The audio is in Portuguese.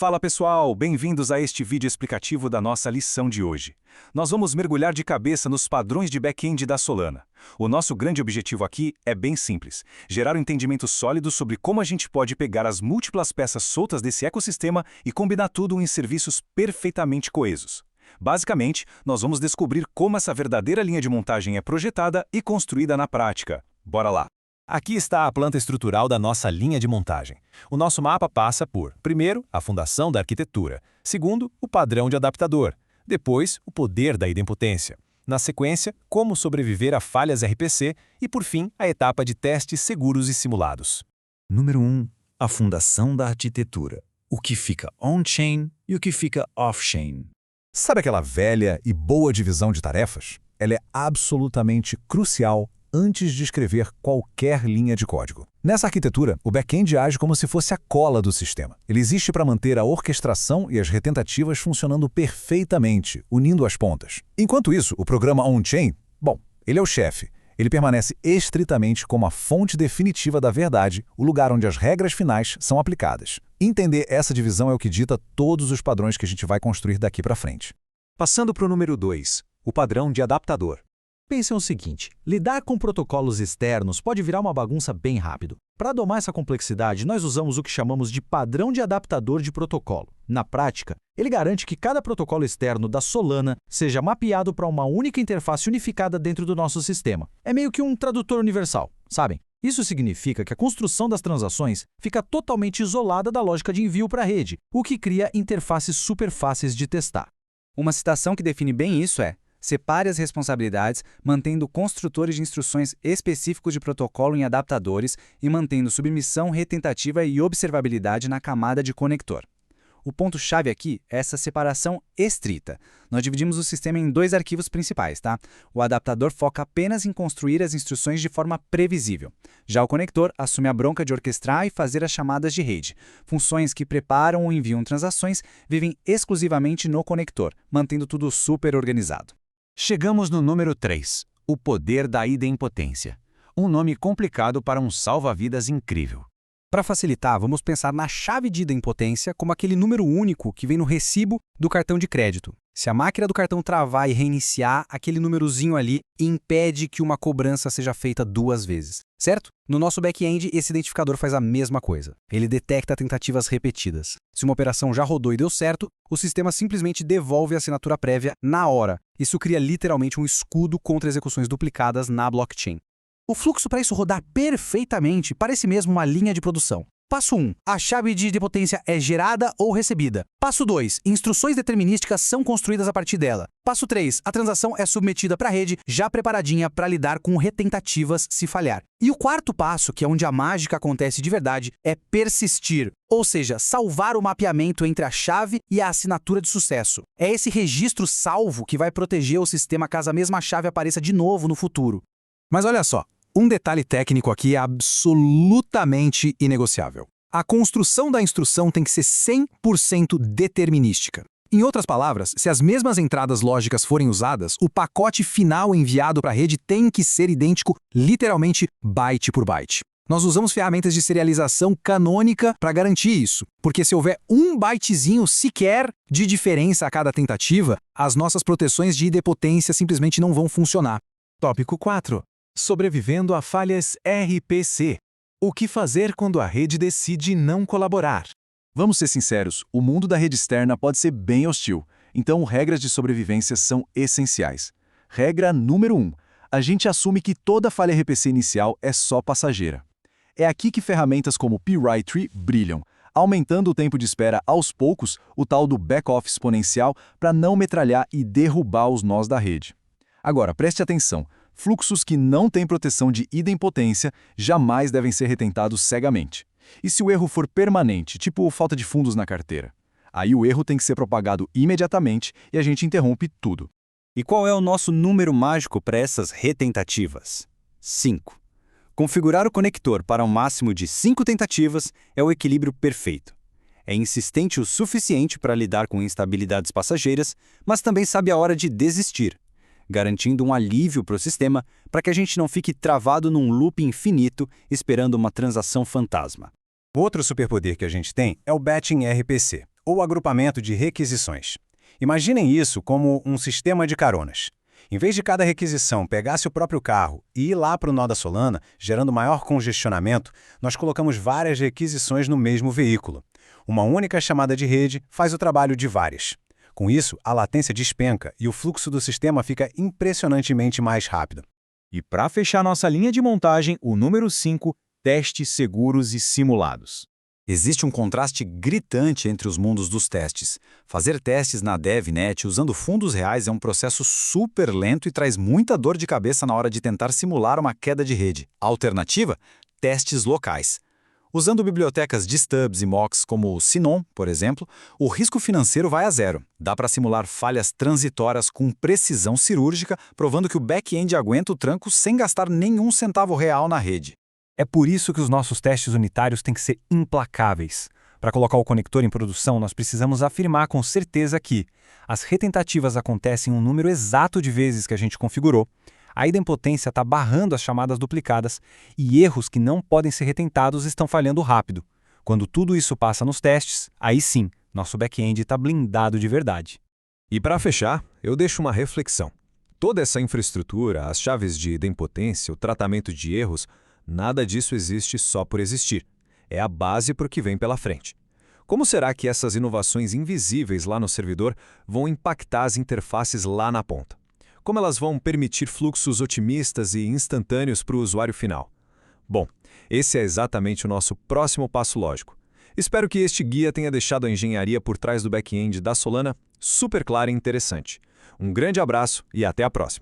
Fala pessoal, bem-vindos a este vídeo explicativo da nossa lição de hoje. Nós vamos mergulhar de cabeça nos padrões de back-end da Solana. O nosso grande objetivo aqui é bem simples: gerar um entendimento sólido sobre como a gente pode pegar as múltiplas peças soltas desse ecossistema e combinar tudo em serviços perfeitamente coesos. Basicamente, nós vamos descobrir como essa verdadeira linha de montagem é projetada e construída na prática. Bora lá! Aqui está a planta estrutural da nossa linha de montagem. O nosso mapa passa por, primeiro, a fundação da arquitetura, segundo, o padrão de adaptador, depois, o poder da idempotência, na sequência, como sobreviver a falhas RPC e, por fim, a etapa de testes seguros e simulados. Número 1. A fundação da arquitetura. O que fica on-chain e o que fica off-chain. Sabe aquela velha e boa divisão de tarefas? Ela é absolutamente crucial antes de escrever qualquer linha de código. Nessa arquitetura, o back-end age como se fosse a cola do sistema. Ele existe para manter a orquestração e as retentativas funcionando perfeitamente, unindo as pontas. Enquanto isso, o programa on-chain, ele é o chefe. Ele permanece estritamente como a fonte definitiva da verdade, o lugar onde as regras finais são aplicadas. Entender essa divisão é o que dita todos os padrões que a gente vai construir daqui para frente. Passando para o número 2, o padrão de adaptador. Pensem o seguinte: lidar com protocolos externos pode virar uma bagunça bem rápido. Para domar essa complexidade, nós usamos o que chamamos de padrão de adaptador de protocolo. Na prática, ele garante que cada protocolo externo da Solana seja mapeado para uma única interface unificada dentro do nosso sistema. É meio que um tradutor universal, sabem? Isso significa que a construção das transações fica totalmente isolada da lógica de envio para a rede, o que cria interfaces super fáceis de testar. Uma citação que define bem isso é: separe as responsabilidades, mantendo construtores de instruções específicos de protocolo em adaptadores e mantendo submissão, retentativa e observabilidade na camada de conector. O ponto-chave aqui é essa separação estrita. Nós dividimos o sistema em dois arquivos principais, tá? O adaptador foca apenas em construir as instruções de forma previsível. Já o conector assume a bronca de orquestrar e fazer as chamadas de rede. Funções que preparam ou enviam transações vivem exclusivamente no conector, mantendo tudo super organizado. Chegamos no número 3, o poder da idempotência. Um nome complicado para um salva-vidas incrível. Para facilitar, vamos pensar na chave de idempotência como aquele número único que vem no recibo do cartão de crédito. Se a máquina do cartão travar e reiniciar, aquele númerozinho ali impede que uma cobrança seja feita duas vezes, certo? No nosso back-end, esse identificador faz a mesma coisa. Ele detecta tentativas repetidas. Se uma operação já rodou e deu certo, o sistema simplesmente devolve a assinatura prévia na hora. Isso cria literalmente um escudo contra execuções duplicadas na blockchain. O fluxo para isso rodar perfeitamente parece mesmo uma linha de produção. Passo 1. A chave de idempotência é gerada ou recebida. Passo 2. Instruções determinísticas são construídas a partir dela. Passo 3. A transação é submetida para a rede, já preparadinha para lidar com retentativas se falhar. E o quarto passo, que é onde a mágica acontece de verdade, é persistir, ou seja, salvar o mapeamento entre a chave e a assinatura de sucesso. É esse registro salvo que vai proteger o sistema caso a mesma chave apareça de novo no futuro. Mas olha só, um detalhe técnico aqui é absolutamente inegociável. A construção da instrução tem que ser 100% determinística. Em outras palavras, se as mesmas entradas lógicas forem usadas, o pacote final enviado para a rede tem que ser idêntico, literalmente, byte por byte. Nós usamos ferramentas de serialização canônica para garantir isso, porque se houver um bytezinho sequer de diferença a cada tentativa, as nossas proteções de idempotência simplesmente não vão funcionar. Tópico 4. Sobrevivendo a falhas RPC. O que fazer quando a rede decide não colaborar? Vamos ser sinceros, o mundo da rede externa pode ser bem hostil, então regras de sobrevivência são essenciais. Regra número 1. A gente assume que toda falha RPC inicial é só passageira. É aqui que ferramentas como P-Write brilham, aumentando o tempo de espera aos poucos, o tal do back-off exponencial, para não metralhar e derrubar os nós da rede. Agora, preste atenção. Fluxos que não têm proteção de idempotência jamais devem ser retentados cegamente. E se o erro for permanente, tipo falta de fundos na carteira? Aí o erro tem que ser propagado imediatamente e a gente interrompe tudo. E qual é o nosso número mágico para essas retentativas? 5. Configurar o conector para um máximo de 5 tentativas é o equilíbrio perfeito. É insistente o suficiente para lidar com instabilidades passageiras, mas também sabe a hora de desistir, garantindo um alívio para o sistema para que a gente não fique travado num loop infinito esperando uma transação fantasma. Outro superpoder que a gente tem é o Batching RPC, ou agrupamento de requisições. Imaginem isso como um sistema de caronas. Em vez de cada requisição pegar seu próprio carro e ir lá para o nó da Solana, gerando maior congestionamento, nós colocamos várias requisições no mesmo veículo. Uma única chamada de rede faz o trabalho de várias. Com isso, a latência despenca e o fluxo do sistema fica impressionantemente mais rápido. E para fechar nossa linha de montagem, o número 5, testes seguros e simulados. Existe um contraste gritante entre os mundos dos testes. Fazer testes na DevNet usando fundos reais é um processo super lento e traz muita dor de cabeça na hora de tentar simular uma queda de rede. A alternativa? Testes locais. Usando bibliotecas de stubs e mocks como o Sinon, por exemplo, o risco financeiro vai a zero. Dá para simular falhas transitórias com precisão cirúrgica, provando que o back-end aguenta o tranco sem gastar nenhum centavo real na rede. É por isso que os nossos testes unitários têm que ser implacáveis. Para colocar o conector em produção, nós precisamos afirmar com certeza que as retentativas acontecem um número exato de vezes que a gente configurou, a idempotência está barrando as chamadas duplicadas e erros que não podem ser retentados estão falhando rápido. Quando tudo isso passa nos testes, aí sim, nosso back-end está blindado de verdade. E para fechar, eu deixo uma reflexão. Toda essa infraestrutura, as chaves de idempotência, o tratamento de erros, nada disso existe só por existir. É a base para o que vem pela frente. Como será que essas inovações invisíveis lá no servidor vão impactar as interfaces lá na ponta? Como elas vão permitir fluxos otimistas e instantâneos para o usuário final? Bom, esse é exatamente o nosso próximo passo lógico. Espero que este guia tenha deixado a engenharia por trás do back-end da Solana super clara e interessante. Um grande abraço e até a próxima!